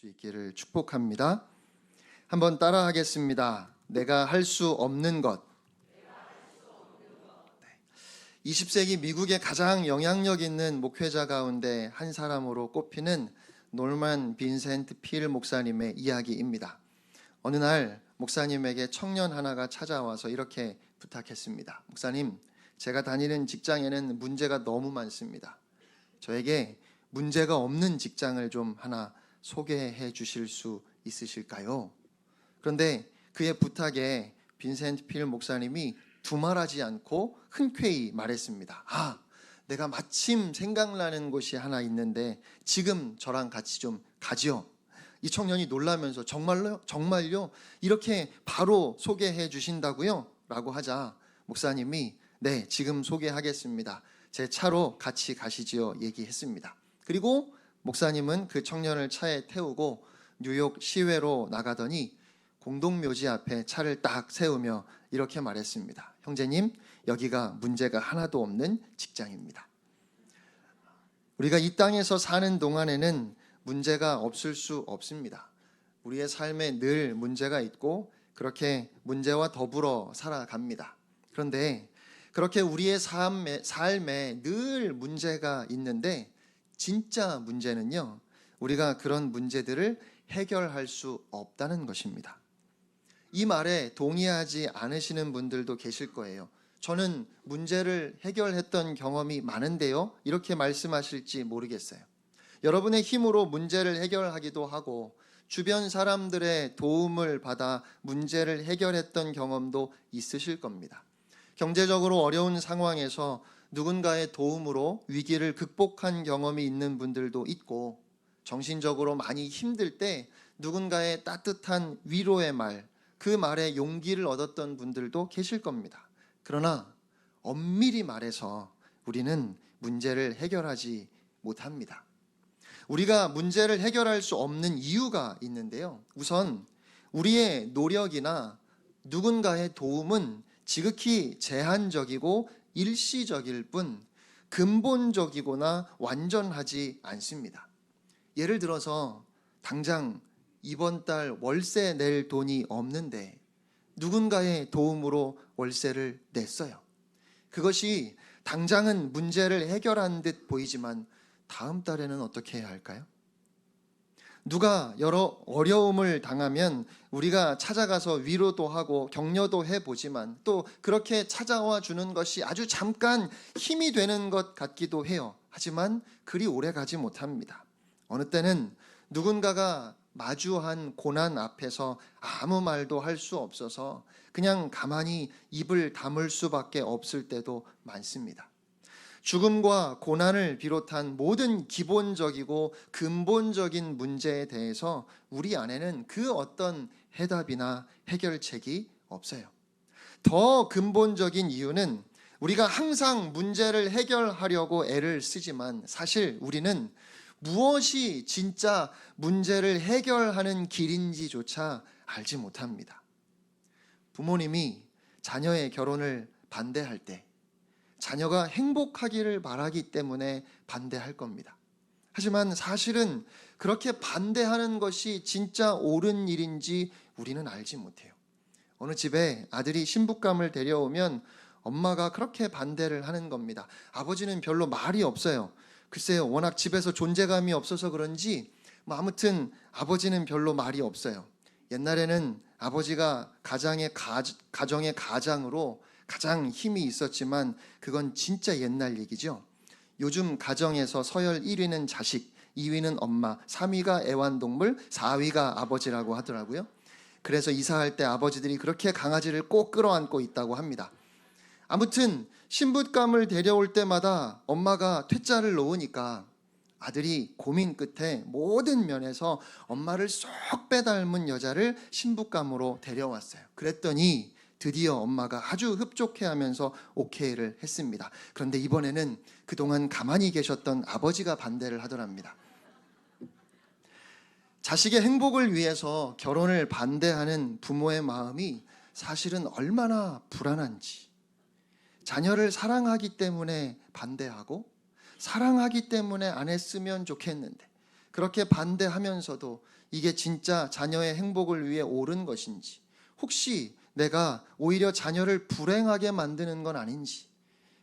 수 있기를 축복합니다. 한번 따라 하겠습니다. 내가 할 수 없는 것. 20세기 미국의 가장 영향력 있는 목회자 가운데 한 사람으로 꼽히는 놀만 빈센트 필 목사님의 이야기입니다. 어느 날 목사님에게 청년 하나가 찾아와서 이렇게 부탁했습니다. 목사님, 제가 다니는 직장에는 문제가 너무 많습니다. 저에게 문제가 없는 직장을 좀 하나 소개해 주실 수 있으실까요? 그런데 그의 부탁에 빈센트 필 목사님이 두말하지 않고 흔쾌히 말했습니다. 내가 마침 생각나는 곳이 하나 있는데 지금 저랑 같이 좀 가지요. 이 청년이 놀라면서 정말요? 이렇게 바로 소개해 주신다고요? 라고 하자 목사님이 네, 지금 소개하겠습니다. 제 차로 같이 가시지요. 얘기했습니다. 그리고 목사님은 그 청년을 차에 태우고 뉴욕 시외로 나가더니 공동묘지 앞에 차를 딱 세우며 이렇게 말했습니다. 형제님, 여기가 문제가 하나도 없는 직장입니다. 우리가 이 땅에서 사는 동안에는 문제가 없을 수 없습니다. 우리의 삶에 늘 문제가 있고 그렇게 문제와 더불어 살아갑니다. 그런데 그렇게 우리의 삶에 늘 문제가 있는데 진짜 문제는요, 우리가 그런 문제들을 해결할 수 없다는 것입니다. 이 말에 동의하지 않으시는 분들도 계실 거예요. 저는 문제를 해결했던 경험이 많은데요, 이렇게 말씀하실지 모르겠어요. 여러분의 힘으로 문제를 해결하기도 하고 주변 사람들의 도움을 받아 문제를 해결했던 경험도 있으실 겁니다. 경제적으로 어려운 상황에서 누군가의 도움으로 위기를 극복한 경험이 있는 분들도 있고, 정신적으로 많이 힘들 때 누군가의 따뜻한 위로의 말, 그 말에 용기를 얻었던 분들도 계실 겁니다. 그러나 엄밀히 말해서 우리는 문제를 해결하지 못합니다. 우리가 문제를 해결할 수 없는 이유가 있는데요. 우선 우리의 노력이나 누군가의 도움은 지극히 제한적이고 일시적일 뿐 근본적이거나 완전하지 않습니다. 예를 들어서 당장 이번 달 월세 낼 돈이 없는데 누군가의 도움으로 월세를 냈어요. 그것이 당장은 문제를 해결한 듯 보이지만 다음 달에는 어떻게 해야 할까요? 누가 여러 어려움을 당하면 우리가 찾아가서 위로도 하고 격려도 해보지만 또 그렇게 찾아와 주는 것이 아주 잠깐 힘이 되는 것 같기도 해요. 하지만 그리 오래 가지 못합니다. 어느 때는 누군가가 마주한 고난 앞에서 아무 말도 할 수 없어서 그냥 가만히 입을 다물 수밖에 없을 때도 많습니다. 죽음과 고난을 비롯한 모든 기본적이고 근본적인 문제에 대해서 우리 안에는 그 어떤 해답이나 해결책이 없어요. 더 근본적인 이유는 우리가 항상 문제를 해결하려고 애를 쓰지만 사실 우리는 무엇이 진짜 문제를 해결하는 길인지조차 알지 못합니다. 부모님이 자녀의 결혼을 반대할 때 자녀가 행복하기를 바라기 때문에 반대할 겁니다. 하지만 사실은 그렇게 반대하는 것이 진짜 옳은 일인지 우리는 알지 못해요. 어느 집에 아들이 신부감을 데려오면 엄마가 그렇게 반대를 하는 겁니다. 아버지는 별로 말이 없어요. 글쎄요, 워낙 집에서 존재감이 없어서 그런지 아무튼 아버지는 별로 말이 없어요. 옛날에는 아버지가 가정의 가장으로 가장 힘이 있었지만 그건 진짜 옛날 얘기죠. 요즘 가정에서 서열 1위는 자식, 2위는 엄마, 3위가 애완동물, 4위가 아버지라고 하더라고요. 그래서 이사할 때 아버지들이 그렇게 강아지를 꼭 끌어안고 있다고 합니다. 아무튼 신부감을 데려올 때마다 엄마가 퇴짜를 놓으니까 아들이 고민 끝에 모든 면에서 엄마를 쏙 빼닮은 여자를 신부감으로 데려왔어요. 그랬더니 드디어 엄마가 아주 흡족해하면서 오케이를 했습니다. 그런데 이번에는 그동안 가만히 계셨던 아버지가 반대를 하더랍니다. 자식의 행복을 위해서 결혼을 반대하는 부모의 마음이 사실은 얼마나 불안한지, 자녀를 사랑하기 때문에 반대하고 사랑하기 때문에 안 했으면 좋겠는데 그렇게 반대하면서도 이게 진짜 자녀의 행복을 위해 옳은 것인지, 혹시 내가 오히려 자녀를 불행하게 만드는 건 아닌지,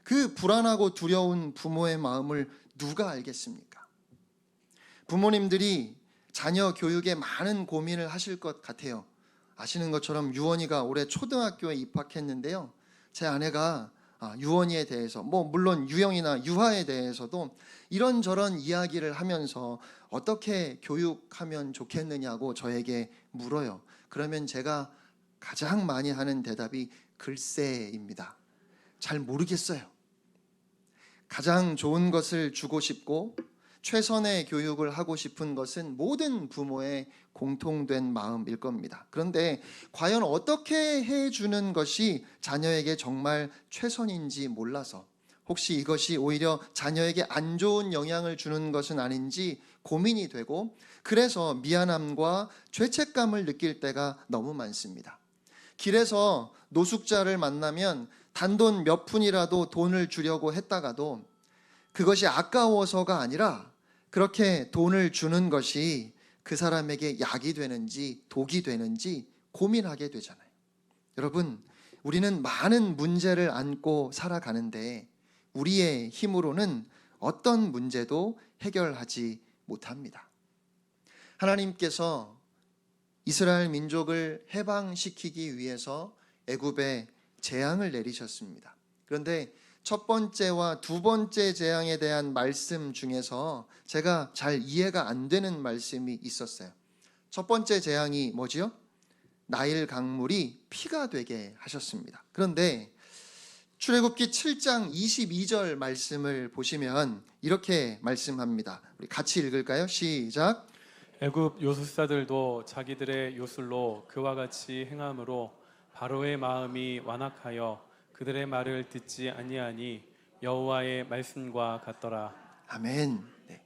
그 불안하고 두려운 부모의 마음을 누가 알겠습니까? 부모님들이 자녀 교육에 많은 고민을 하실 것 같아요. 아시는 것처럼 유원이가 올해 초등학교에 입학했는데요. 제 아내가 유원이에 대해서, 물론 유영이나 유하에 대해서도 이런저런 이야기를 하면서 어떻게 교육하면 좋겠느냐고 저에게 물어요. 그러면 제가 가장 많이 하는 대답이 글쎄입니다. 잘 모르겠어요. 가장 좋은 것을 주고 싶고 최선의 교육을 하고 싶은 것은 모든 부모의 공통된 마음일 겁니다. 그런데 과연 어떻게 해주는 것이 자녀에게 정말 최선인지 몰라서, 혹시 이것이 오히려 자녀에게 안 좋은 영향을 주는 것은 아닌지 고민이 되고, 그래서 미안함과 죄책감을 느낄 때가 너무 많습니다. 길에서 노숙자를 만나면 단돈 몇 푼이라도 돈을 주려고 했다가도 그것이 아까워서가 아니라 그렇게 돈을 주는 것이 그 사람에게 약이 되는지 독이 되는지 고민하게 되잖아요. 여러분, 우리는 많은 문제를 안고 살아가는데 우리의 힘으로는 어떤 문제도 해결하지 못합니다. 하나님께서 이스라엘 민족을 해방시키기 위해서 애굽에 재앙을 내리셨습니다. 그런데 첫 번째와 두 번째 재앙에 대한 말씀 중에서 제가 잘 이해가 안 되는 말씀이 있었어요. 첫 번째 재앙이 뭐지요? 나일 강물이 피가 되게 하셨습니다. 그런데 출애굽기 7장 22절 말씀을 보시면 이렇게 말씀합니다. 우리 같이 읽을까요? 시작. 애굽 요술사들도 자기들의 요술로 그와 같이 행함으로 바로의 마음이 완악하여 그들의 말을 듣지 아니하니 여호와의 말씀과 같더라. 아멘. 네.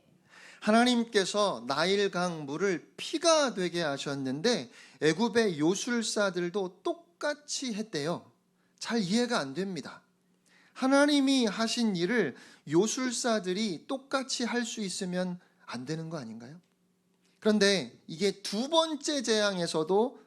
하나님께서 나일강 물을 피가 되게 하셨는데 애굽의 요술사들도 똑같이 했대요. 잘 이해가 안 됩니다. 하나님이 하신 일을 요술사들이 똑같이 할 수 있으면 안 되는 거 아닌가요? 그런데 이게 두 번째 재앙에서도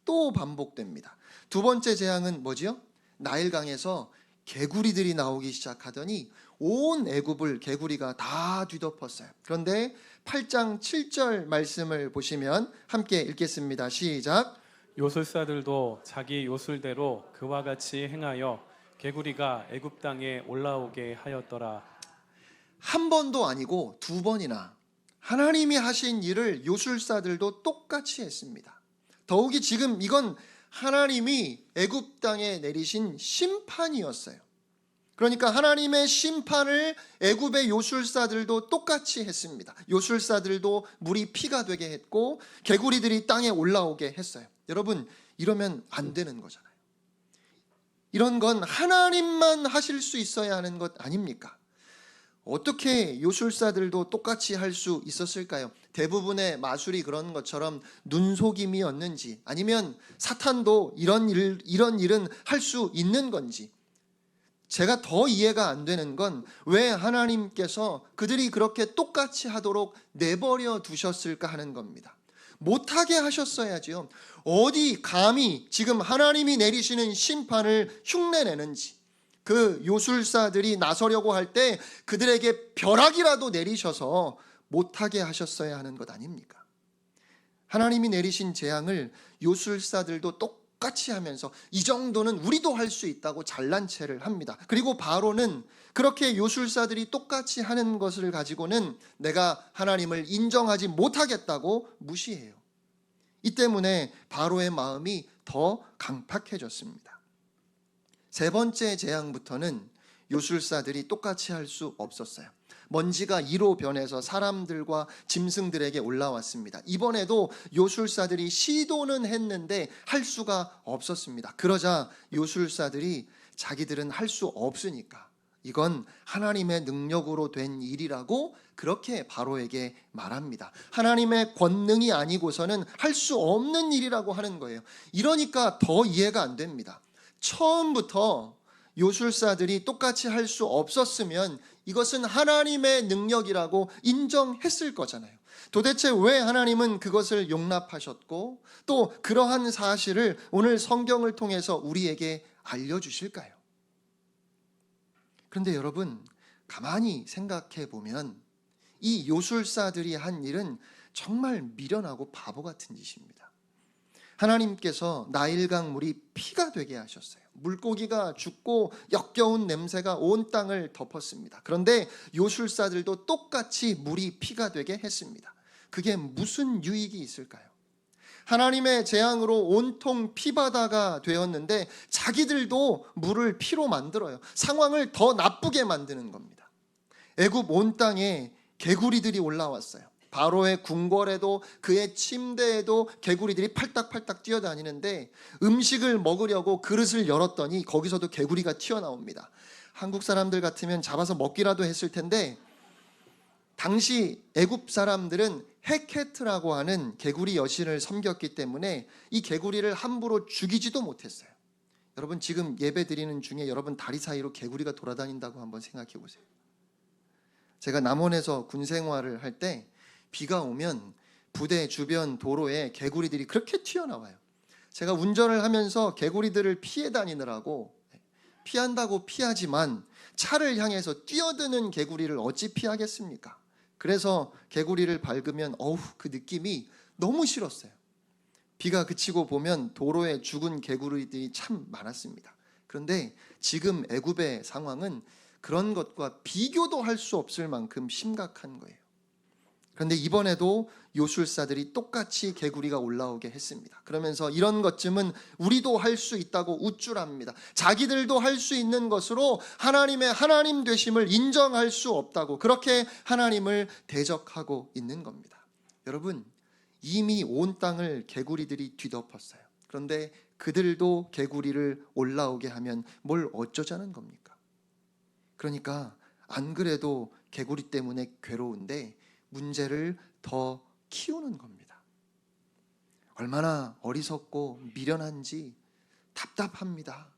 또 반복됩니다. 두 번째 재앙은 뭐지요? 나일강에서 개구리들이 나오기 시작하더니 온 애굽을 개구리가 다 뒤덮었어요. 그런데 8장 7절 말씀을 보시면 함께 읽겠습니다. 시작. 요술사들도 자기 요술대로 그와 같이 행하여 개구리가 애굽 땅에 올라오게 하였더라. 한 번도 아니고 두 번이나 하나님이 하신 일을 요술사들도 똑같이 했습니다. 더욱이 지금 이건 하나님이 애굽 땅에 내리신 심판이었어요. 그러니까 하나님의 심판을 애굽의 요술사들도 똑같이 했습니다. 요술사들도 물이 피가 되게 했고 개구리들이 땅에 올라오게 했어요. 여러분, 이러면 안 되는 거잖아요. 이런 건 하나님만 하실 수 있어야 하는 것 아닙니까? 어떻게 요술사들도 똑같이 할 수 있었을까요? 대부분의 마술이 그런 것처럼 눈속임이었는지, 아니면 사탄도 이런 일은 할 수 있는 건지, 제가 더 이해가 안 되는 건 왜 하나님께서 그들이 그렇게 똑같이 하도록 내버려 두셨을까 하는 겁니다. 못하게 하셨어야지요. 어디 감히 지금 하나님이 내리시는 심판을 흉내내는지, 그 요술사들이 나서려고 할 때 그들에게 벼락이라도 내리셔서 못하게 하셨어야 하는 것 아닙니까? 하나님이 내리신 재앙을 요술사들도 똑같이 하면서 이 정도는 우리도 할 수 있다고 잘난 체를 합니다. 그리고 바로는 그렇게 요술사들이 똑같이 하는 것을 가지고는 내가 하나님을 인정하지 못하겠다고 무시해요. 이 때문에 바로의 마음이 더 강팍해졌습니다. 세 번째 재앙부터는 요술사들이 똑같이 할 수 없었어요. 먼지가 이로 변해서 사람들과 짐승들에게 올라왔습니다. 이번에도 요술사들이 시도는 했는데 할 수가 없었습니다. 그러자 요술사들이 자기들은 할 수 없으니까 이건 하나님의 능력으로 된 일이라고 그렇게 바로에게 말합니다. 하나님의 권능이 아니고서는 할 수 없는 일이라고 하는 거예요. 이러니까 더 이해가 안 됩니다. 처음부터 요술사들이 똑같이 할 수 없었으면 이것은 하나님의 능력이라고 인정했을 거잖아요. 도대체 왜 하나님은 그것을 용납하셨고 또 그러한 사실을 오늘 성경을 통해서 우리에게 알려주실까요? 그런데 여러분, 가만히 생각해 보면 이 요술사들이 한 일은 정말 미련하고 바보 같은 짓입니다. 하나님께서 나일강 물이 피가 되게 하셨어요. 물고기가 죽고 역겨운 냄새가 온 땅을 덮었습니다. 그런데 요술사들도 똑같이 물이 피가 되게 했습니다. 그게 무슨 유익이 있을까요? 하나님의 재앙으로 온통 피바다가 되었는데 자기들도 물을 피로 만들어요. 상황을 더 나쁘게 만드는 겁니다. 애굽 온 땅에 개구리들이 올라왔어요. 바로의 궁궐에도 그의 침대에도 개구리들이 팔딱팔딱 뛰어다니는데 음식을 먹으려고 그릇을 열었더니 거기서도 개구리가 튀어나옵니다. 한국 사람들 같으면 잡아서 먹기라도 했을 텐데 당시 애굽 사람들은 헤케트라고 하는 개구리 여신을 섬겼기 때문에 이 개구리를 함부로 죽이지도 못했어요. 여러분, 지금 예배 드리는 중에 여러분 다리 사이로 개구리가 돌아다닌다고 한번 생각해 보세요. 제가 남원에서 군 생활을 할 때 비가 오면 부대 주변 도로에 개구리들이 그렇게 튀어나와요. 제가 운전을 하면서 개구리들을 피해 다니느라고, 피한다고 피하지만 차를 향해서 뛰어드는 개구리를 어찌 피하겠습니까? 그래서 개구리를 밟으면 그 느낌이 너무 싫었어요. 비가 그치고 보면 도로에 죽은 개구리들이 참 많았습니다. 그런데 지금 애굽의 상황은 그런 것과 비교도 할 수 없을 만큼 심각한 거예요. 그런데 이번에도 요술사들이 똑같이 개구리가 올라오게 했습니다. 그러면서 이런 것쯤은 우리도 할 수 있다고 우쭐합니다. 자기들도 할 수 있는 것으로 하나님의 하나님 되심을 인정할 수 없다고 그렇게 하나님을 대적하고 있는 겁니다. 여러분, 이미 온 땅을 개구리들이 뒤덮었어요. 그런데 그들도 개구리를 올라오게 하면 뭘 어쩌자는 겁니까? 그러니까 안 그래도 개구리 때문에 괴로운데 문제를 더 키우는 겁니다. 얼마나 어리석고 미련한지 답답합니다.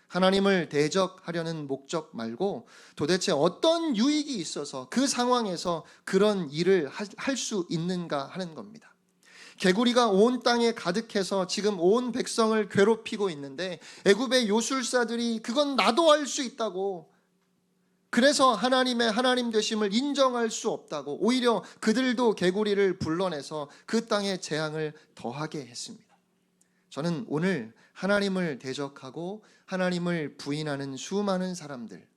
하나님을 대적하려는 목적 말고 도대체 어떤 유익이 있어서 그 상황에서 그런 일을 할 수 있는가 하는 겁니다. 개구리가 온 땅에 가득해서 지금 온 백성을 괴롭히고 있는데 애굽의 요술사들이 그건 나도 할 수 있다고, 그래서 하나님의 하나님 되심을 인정할 수 없다고 오히려 그들도 개구리를 불러내서 그 땅에 재앙을 더하게 했습니다. 저는 오늘 하나님을 대적하고 하나님을 부인하는 수많은 사람들,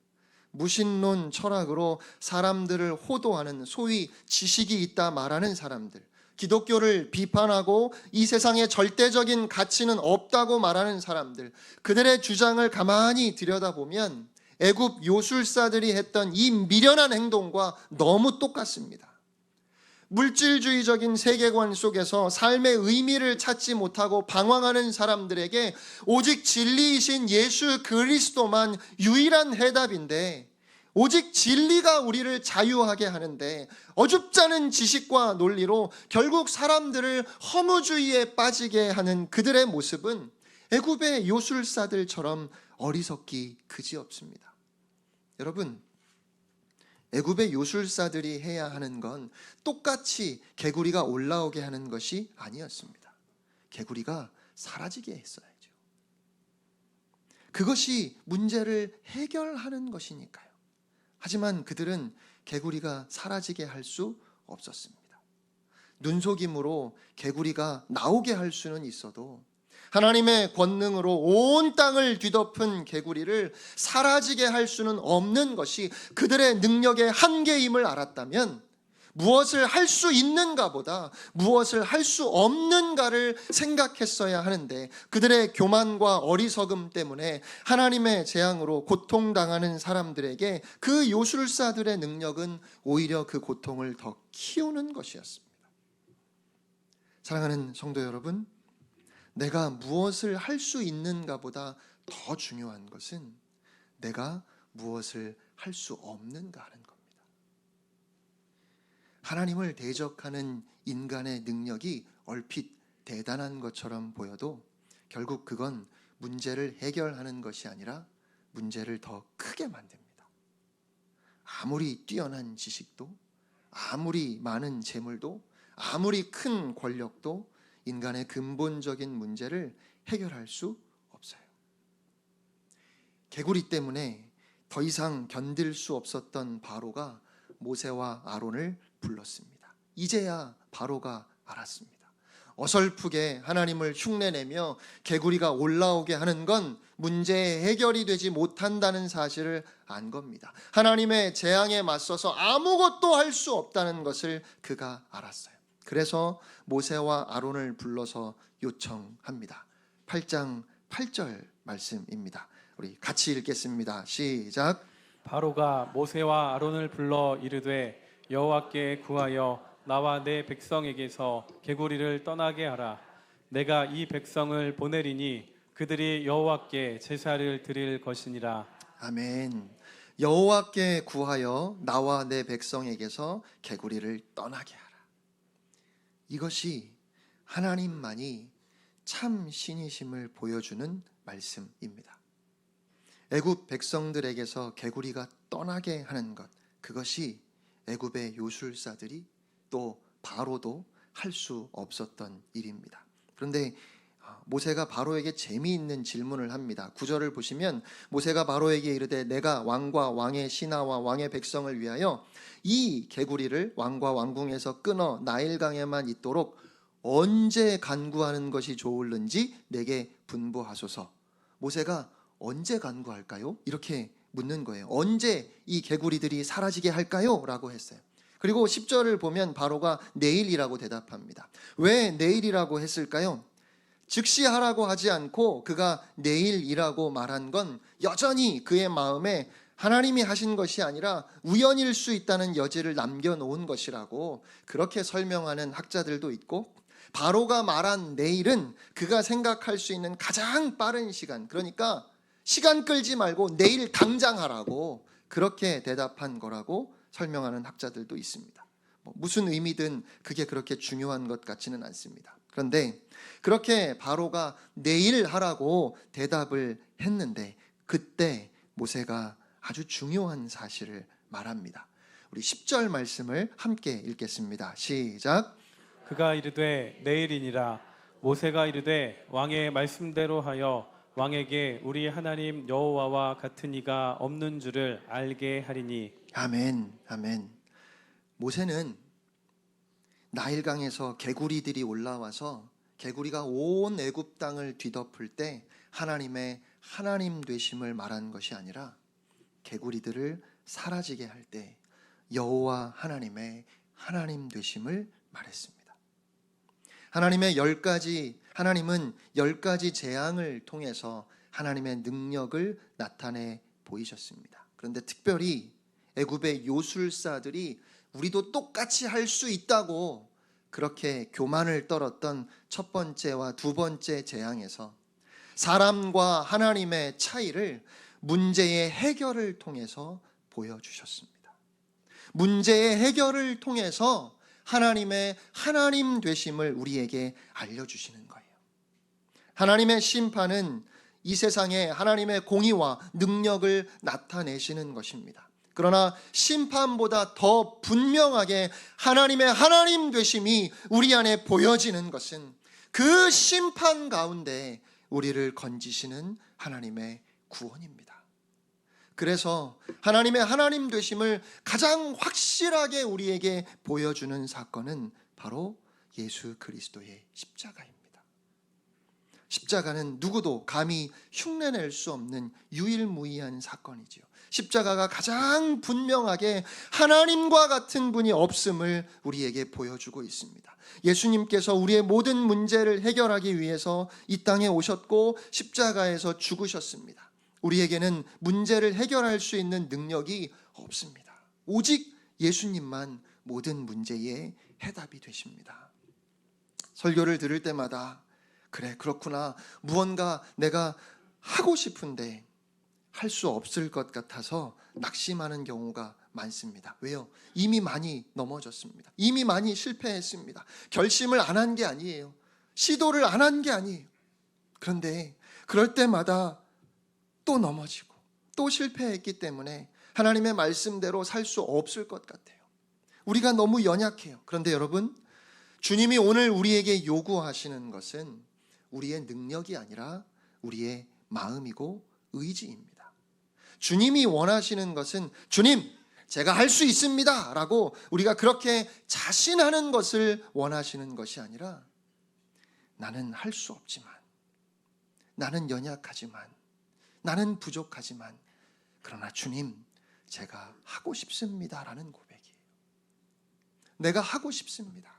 무신론 철학으로 사람들을 호도하는 소위 지식이 있다 말하는 사람들, 기독교를 비판하고 이 세상에 절대적인 가치는 없다고 말하는 사람들, 그들의 주장을 가만히 들여다보면 애굽 요술사들이 했던 이 미련한 행동과 너무 똑같습니다. 물질주의적인 세계관 속에서 삶의 의미를 찾지 못하고 방황하는 사람들에게 오직 진리이신 예수 그리스도만 유일한 해답인데, 오직 진리가 우리를 자유하게 하는데 어줍잖은 지식과 논리로 결국 사람들을 허무주의에 빠지게 하는 그들의 모습은 애굽의 요술사들처럼 어리석기 그지없습니다. 여러분, 애굽의 요술사들이 해야 하는 건 똑같이 개구리가 올라오게 하는 것이 아니었습니다. 개구리가 사라지게 했어야죠. 그것이 문제를 해결하는 것이니까요. 하지만 그들은 개구리가 사라지게 할 수 없었습니다. 눈속임으로 개구리가 나오게 할 수는 있어도 하나님의 권능으로 온 땅을 뒤덮은 개구리를 사라지게 할 수는 없는 것이 그들의 능력의 한계임을 알았다면 무엇을 할 수 있는가 보다 무엇을 할 수 없는가를 생각했어야 하는데, 그들의 교만과 어리석음 때문에 하나님의 재앙으로 고통당하는 사람들에게 그 요술사들의 능력은 오히려 그 고통을 더 키우는 것이었습니다. 사랑하는 성도 여러분, 내가 무엇을 할 수 있는가 보다 더 중요한 것은 내가 무엇을 할 수 없는가 하는 겁니다. 하나님을 대적하는 인간의 능력이 얼핏 대단한 것처럼 보여도 결국 그건 문제를 해결하는 것이 아니라 문제를 더 크게 만듭니다. 아무리 뛰어난 지식도, 아무리 많은 재물도 아무리 큰 권력도 인간의 근본적인 문제를 해결할 수 없어요. 개구리 때문에 더 이상 견딜 수 없었던 바로가 모세와 아론을 불렀습니다. 이제야 바로가 알았습니다. 어설프게 하나님을 흉내내며 개구리가 올라오게 하는 건 문제의 해결이 되지 못한다는 사실을 안 겁니다. 하나님의 재앙에 맞서서 아무것도 할 수 없다는 것을 그가 알았어요. 그래서 모세와 아론을 불러서 요청합니다. 8장 8절 말씀입니다. 우리 같이 읽겠습니다. 시작. 바로가 모세와 아론을 불러 이르되 여호와께 구하여 나와 내 백성에게서 개구리를 떠나게 하라. 내가 이 백성을 보내리니 그들이 여호와께 제사를 드릴 것이니라. 아멘. 여호와께 구하여 나와 내 백성에게서 개구리를 떠나게 하라. 이것이 하나님만이 참 신이심을 보여주는 말씀입니다. 애굽 백성들에게서 개구리가 떠나게 하는 것, 그것이 애굽의 요술사들이 또 바로도 할 수 없었던 일입니다. 그런데 모세가 바로에게 재미있는 질문을 합니다. 9절을 보시면 모세가 바로에게 이르되 내가 왕과 왕의 신하와 왕의 백성을 위하여 이 개구리를 왕과 왕궁에서 끊어 나일강에만 있도록 언제 간구하는 것이 좋을는지 내게 분부하소서. 모세가 언제 간구할까요? 이렇게 묻는 거예요. 언제 이 개구리들이 사라지게 할까요? 라고 했어요. 그리고 10절을 보면 바로가 내일이라고 대답합니다. 왜 내일이라고 했을까요? 즉시 하라고 하지 않고 그가 내일이라고 말한 건 여전히 그의 마음에 하나님이 하신 것이 아니라 우연일 수 있다는 여지를 남겨놓은 것이라고 그렇게 설명하는 학자들도 있고, 바로가 말한 내일은 그가 생각할 수 있는 가장 빠른 시간, 그러니까 시간 끌지 말고 내일 당장 하라고 그렇게 대답한 거라고 설명하는 학자들도 있습니다. 무슨 의미든 그게 그렇게 중요한 것 같지는 않습니다. 그런데 그렇게 바로가 내일 하라고 대답을 했는데 그때 모세가 아주 중요한 사실을 말합니다. 우리 10절 말씀을 함께 읽겠습니다. 시작. 그가 이르되 내일이니라. 모세가 이르되 왕의 말씀대로 하여 왕에게 우리 하나님 여호와와 같은 이가 없는 줄을 알게 하리니. 아멘. 아멘. 모세는 나일강에서 개구리들이 올라와서 개구리가 온 애굽 땅을 뒤덮을 때 하나님의 하나님 되심을 말한 것이 아니라 개구리들을 사라지게 할 때 여호와 하나님의 하나님 되심을 말했습니다. 하나님은 10가지 재앙을 통해서 하나님의 능력을 나타내 보이셨습니다. 그런데 특별히 애굽의 요술사들이 우리도 똑같이 할 수 있다고 그렇게 교만을 떨었던 첫 번째와 두 번째 재앙에서 사람과 하나님의 차이를 문제의 해결을 통해서 보여주셨습니다. 문제의 해결을 통해서 하나님의 하나님 되심을 우리에게 알려주시는 거예요. 하나님의 심판은 이 세상에 하나님의 공의와 능력을 나타내시는 것입니다. 그러나 심판보다 더 분명하게 하나님의 하나님 되심이 우리 안에 보여지는 것은 그 심판 가운데 우리를 건지시는 하나님의 구원입니다. 그래서 하나님의 하나님 되심을 가장 확실하게 우리에게 보여주는 사건은 바로 예수 그리스도의 십자가입니다. 십자가는 누구도 감히 흉내낼 수 없는 유일무이한 사건이지요. 십자가가 가장 분명하게 하나님과 같은 분이 없음을 우리에게 보여주고 있습니다. 예수님께서 우리의 모든 문제를 해결하기 위해서 이 땅에 오셨고 십자가에서 죽으셨습니다. 우리에게는 문제를 해결할 수 있는 능력이 없습니다. 오직 예수님만 모든 문제의 해답이 되십니다. 설교를 들을 때마다 그래, 그렇구나, 무언가 내가 하고 싶은데 할 수 없을 것 같아서 낙심하는 경우가 많습니다. 왜요? 이미 많이 넘어졌습니다. 이미 많이 실패했습니다. 결심을 안 한 게 아니에요. 시도를 안 한 게 아니에요. 그런데 그럴 때마다 또 넘어지고 또 실패했기 때문에 하나님의 말씀대로 살 수 없을 것 같아요. 우리가 너무 연약해요. 그런데 여러분, 주님이 오늘 우리에게 요구하시는 것은 우리의 능력이 아니라 우리의 마음이고 의지입니다. 주님이 원하시는 것은 주님, 제가 할 수 있습니다 라고 우리가 그렇게 자신하는 것을 원하시는 것이 아니라 나는 할 수 없지만, 나는 연약하지만, 나는 부족하지만, 그러나 주님, 제가 하고 싶습니다 라는 고백이에요. 내가 하고 싶습니다.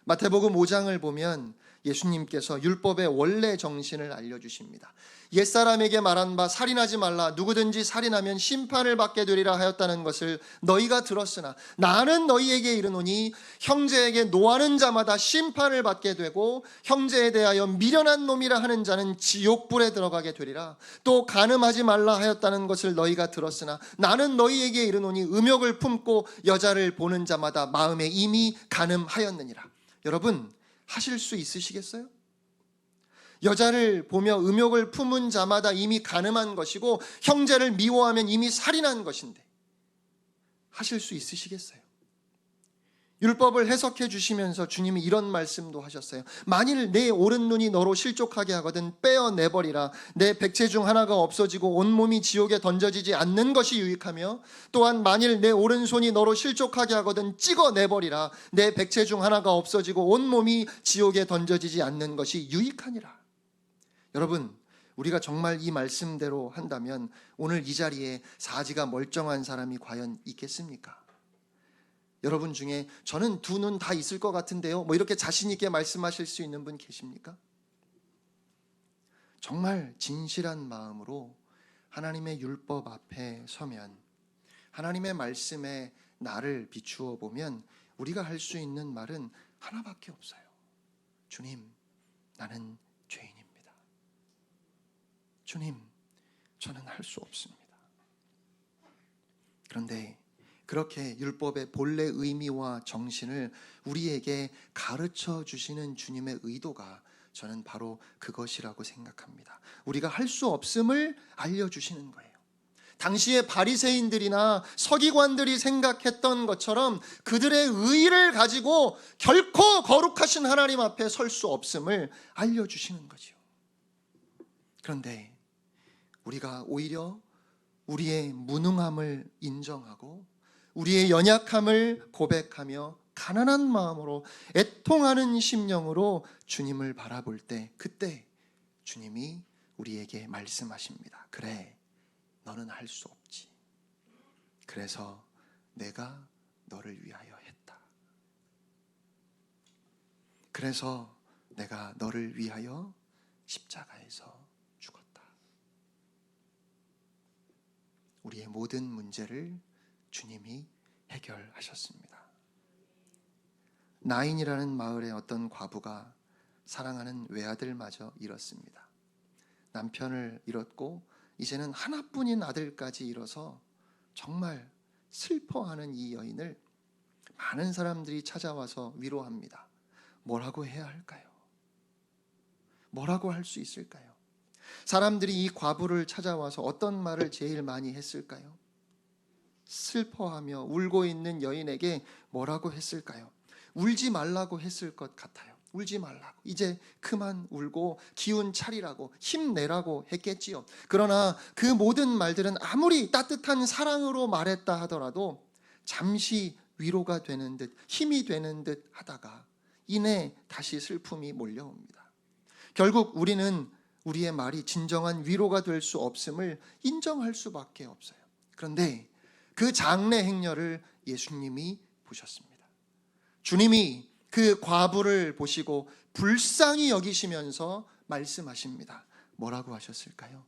마태복음 5장을 보면 예수님께서 율법의 원래 정신을 알려주십니다. 옛사람에게 말한 바 살인하지 말라, 누구든지 살인하면 심판을 받게 되리라 하였다는 것을 너희가 들었으나 나는 너희에게 이르노니 형제에게 노하는 자마다 심판을 받게 되고 형제에 대하여 미련한 놈이라 하는 자는 지옥불에 들어가게 되리라. 또 간음하지 말라 하였다는 것을 너희가 들었으나 나는 너희에게 이르노니 음욕을 품고 여자를 보는 자마다 마음에 이미 간음하였느니라. 여러분, 하실 수 있으시겠어요? 여자를 보며 음욕을 품은 자마다 이미 간음한 것이고 형제를 미워하면 이미 살인한 것인데 하실 수 있으시겠어요? 율법을 해석해 주시면서 주님이 이런 말씀도 하셨어요. 만일 내 오른 눈이 너로 실족하게 하거든 빼어내버리라. 내 백체 중 하나가 없어지고 온몸이 지옥에 던져지지 않는 것이 유익하며, 또한 만일 내 오른손이 너로 실족하게 하거든 찍어내버리라. 내 백체 중 하나가 없어지고 온몸이 지옥에 던져지지 않는 것이 유익하니라. 여러분, 우리가 정말 이 말씀대로 한다면 오늘 이 자리에 사지가 멀쩡한 사람이 과연 있겠습니까? 여러분 중에 저는 두 눈 다 있을 것 같은데요, 뭐 이렇게 자신 있게 말씀하실 수 있는 분 계십니까? 정말 진실한 마음으로 하나님의 율법 앞에 서면, 하나님의 말씀에 나를 비추어 보면 우리가 할 수 있는 말은 하나밖에 없어요. 주님, 나는 죄인입니다. 주님, 저는 할 수 없습니다. 그런데 그렇게 율법의 본래 의미와 정신을 우리에게 가르쳐 주시는 주님의 의도가 저는 바로 그것이라고 생각합니다. 우리가 할 수 없음을 알려주시는 거예요. 당시의 바리새인들이나 서기관들이 생각했던 것처럼 그들의 의의를 가지고 결코 거룩하신 하나님 앞에 설 수 없음을 알려주시는 거죠. 그런데 우리가 오히려 우리의 무능함을 인정하고 우리의 연약함을 고백하며 가난한 마음으로 애통하는 심령으로 주님을 바라볼 때, 그때 주님이 우리에게 말씀하십니다. 그래, 너는 할 수 없지. 그래서 내가 너를 위하여 했다. 그래서 내가 너를 위하여 십자가에서 죽었다. 우리의 모든 문제를 주님이 해결하셨습니다. 나인이라는 마을의 어떤 과부가 사랑하는 외아들마저 잃었습니다. 남편을 잃었고 이제는 하나뿐인 아들까지 잃어서 정말 슬퍼하는 이 여인을 많은 사람들이 찾아와서 위로합니다. 뭐라고 해야 할까요? 뭐라고 할 수 있을까요? 사람들이 이 과부를 찾아와서 어떤 말을 제일 많이 했을까요? 슬퍼하며 울고 있는 여인에게 뭐라고 했을까요? 울지 말라고 했을 것 같아요. 울지 말라고, 이제 그만 울고 기운 차리라고, 힘내라고 했겠지요. 그러나 그 모든 말들은 아무리 따뜻한 사랑으로 말했다 하더라도 잠시 위로가 되는 듯, 힘이 되는 듯 하다가 이내 다시 슬픔이 몰려옵니다. 결국 우리는 우리의 말이 진정한 위로가 될 수 없음을 인정할 수밖에 없어요. 그런데 그 장래 행렬을 예수님이 보셨습니다. 주님이 그 과부를 보시고 불쌍히 여기시면서 말씀하십니다. 뭐라고 하셨을까요?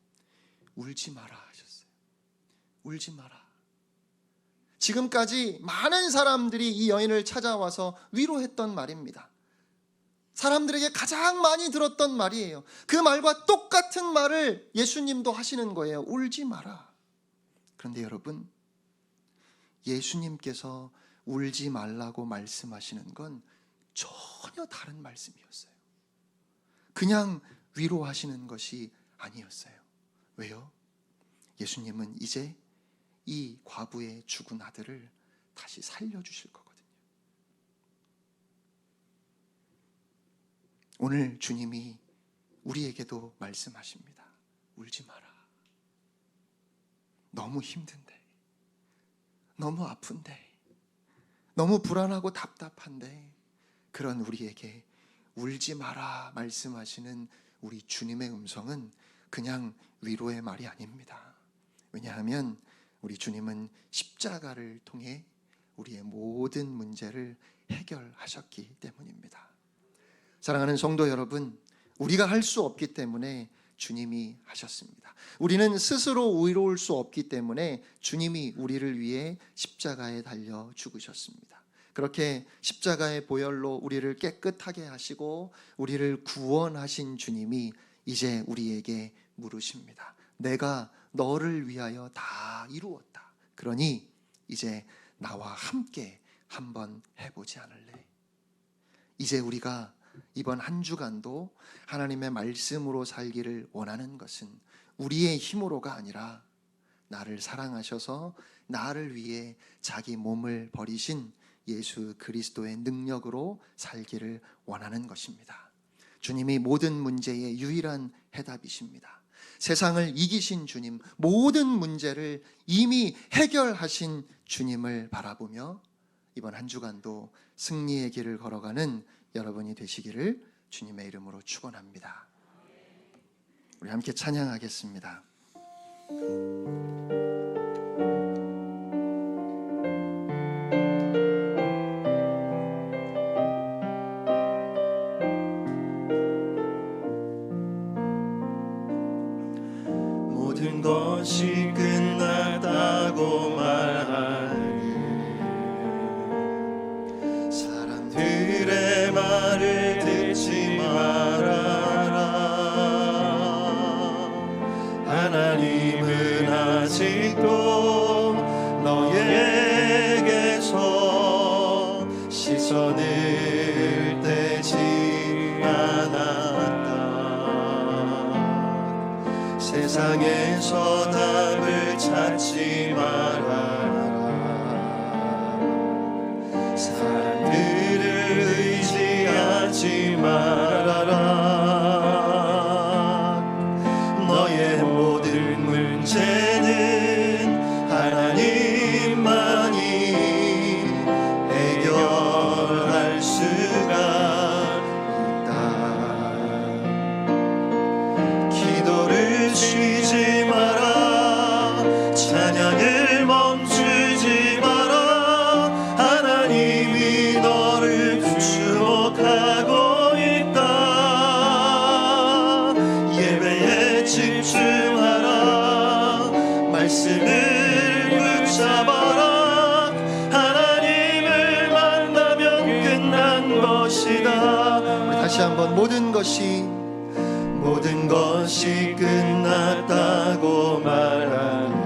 울지 마라 하셨어요. 울지 마라. 지금까지 많은 사람들이 이 여인을 찾아와서 위로했던 말입니다. 사람들에게 가장 많이 들었던 말이에요. 그 말과 똑같은 말을 예수님도 하시는 거예요. 울지 마라. 그런데 여러분, 예수님께서 울지 말라고 말씀하시는 건 전혀 다른 말씀이었어요. 그냥 위로하시는 것이 아니었어요. 왜요? 예수님은 이제 이 과부의 죽은 아들을 다시 살려주실 거거든요. 오늘 주님이 우리에게도 말씀하십니다. 울지 마라. 너무 힘든데, 너무 아픈데, 너무 불안하고 답답한데, 그런 우리에게 울지 마라 말씀하시는 우리 주님의 음성은 그냥 위로의 말이 아닙니다. 왜냐하면 우리 주님은 십자가를 통해 우리의 모든 문제를 해결하셨기 때문입니다. 사랑하는 성도 여러분, 우리가 할 수 없기 때문에 주님이 하셨습니다. 우리는 스스로 의로울 수 없기 때문에 주님이 우리를 위해 십자가에 달려 죽으셨습니다. 그렇게 십자가의 보혈로 우리를 깨끗하게 하시고 우리를 구원하신 주님이 이제 우리에게 물으십니다. 내가 너를 위하여 다 이루었다. 그러니 이제 나와 함께 한번 해보지 않을래? 이제 우리가 이번 한 주간도 하나님의 말씀으로 살기를 원하는 것은 우리의 힘으로가 아니라 나를 사랑하셔서 나를 위해 자기 몸을 버리신 예수 그리스도의 능력으로 살기를 원하는 것입니다. 주님이 모든 문제의 유일한 해답이십니다. 세상을 이기신 주님, 모든 문제를 이미 해결하신 주님을 바라보며 이번 한 주간도 승리의 길을 걸어가는 여러분이 되시기를 주님의 이름으로 축원합니다. 우리 함께 찬양하겠습니다. 모든 것이 끝났다고 말하니 사람들의 말을 듣지 말아라. 하나님은 아직도 너에게서 시선을 떼지 않았다. 세상에서 답을 찾지 말아라. 사람들을 의지하지 말아라. 너의 모든 문제는 하나님만이 해결할 수가 있다. 기도를 쉬지 마라. 찬양을 멈추지 마라. 하나님이 너를 주목하고 있다. 예배에 집중하라. 말씀을 붙잡아라. 하나님을 만나면 끝난 것이다. 우리 다시 한번 모든 것이 끝났다고 말하니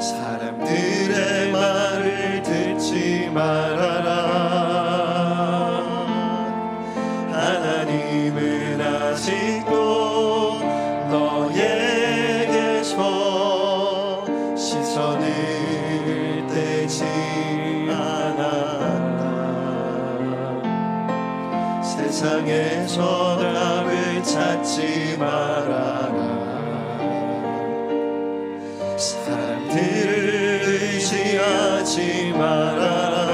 사람들의 말을 듣지 말아라. 하나님은 아직도 너에게서 시선을 떼지 않았다. 세상에서 답을 찾지 말아라. 사람들을 의지하지 말아라.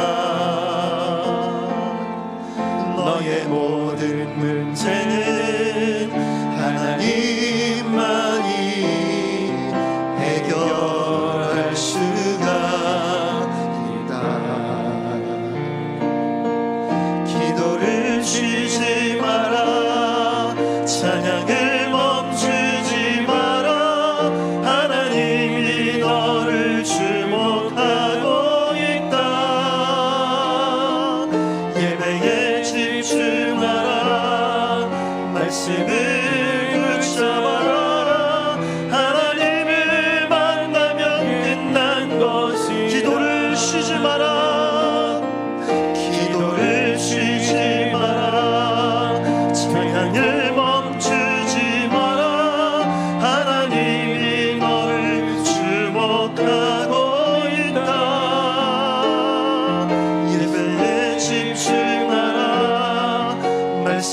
너의 모든 문제는 하나님만이 해결할 수가 있다. 기도를 쉬지 마라. 찬양을 멈추지 마라. 하나님이 너를 주목하고 있다. 예배에 집중하라. 말씀을 붙잡아라. 하나님을 만나면 끝난 것이. 기도를 쉬지 마라. 기도를 쉬지 마라. 찬양을 멈추지 마라. 하나님이 너를 주목하고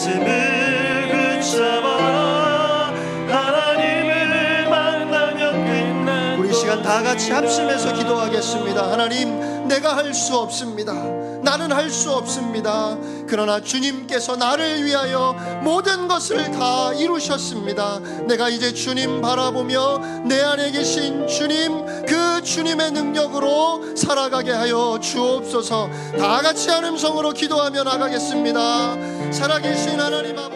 말씀을 붙잡아 하나님을 만나면 끝난 우리 시간 다 같이 것이라. 합심해서 기도하겠습니다. 하나님, 내가 할 수 없습니다. 나는 할 수 없습니다. 그러나 주님께서 나를 위하여 모든 것을 다 이루셨습니다. 내가 이제 주님 바라보며 내 안에 계신 주님, 그 주님의 능력으로 살아가게 하여 주옵소서. 다 같이 한 음성으로 기도하며 나가겠습니다. 살아계신 하나님 아버지,